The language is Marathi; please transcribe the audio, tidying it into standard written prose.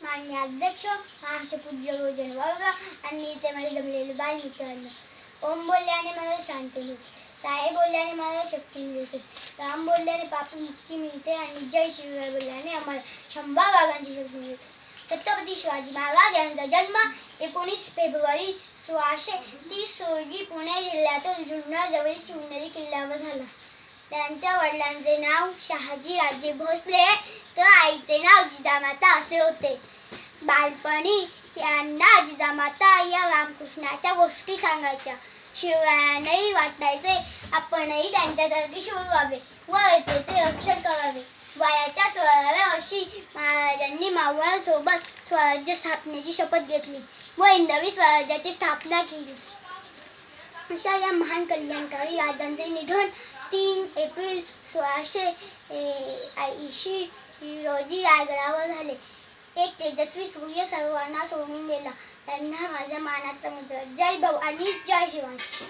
माननीय अध्यक्ष, महाराष्ट्रपूज्य गुरुजन वर्ग आणि इथे जमलेले बालमित्रांनो, ओम बोलल्याने मला शांती मिळते, साई बोलल्याने मला शक्ती मिळते, राम बोलल्याने पाप मुक्ती मिळते आणि जय शिवराय बोलल्याने आम्हाला 100 वाघांची शक्ती मिळते. छत्रपती शिवाजी महाराज यांचा जन्म 19 फेब्रुवारी 1630 रोजी पुणे जिल्ह्यातील जुन्नर जवळील शिवनेरी किल्ल्यावर झाला. त्यांच्या वडिलांचे नाव शहाजी राजे भोसले तर आईचे नाव जिजामाता असे होते. बालपणी त्यांना जिजामाता या रामकृष्णाच्या गोष्टी सांगायच्या. शिवरायांनाही वाटायचे आपणही त्यांच्यासारखे शूर व्हावे व येथेचे रक्षण करावे. वयाच्या 16व्या वर्षी महाराजांनी मावळ्यांसोबत स्वराज्य स्थापनेची शपथ घेतली व हिंदवी स्वराज्याची स्थापना केली. अशा या महान कल्याणकारी राजांचे निधन 3 एप्रिल 1680 रोजी रायगडावर झाले. एक तेजस्वी सूर्य सर्वांना सोडून गेला. त्यांना माझ्या मानाचा मुद्रा. जय भवानी, जय शिवाजी.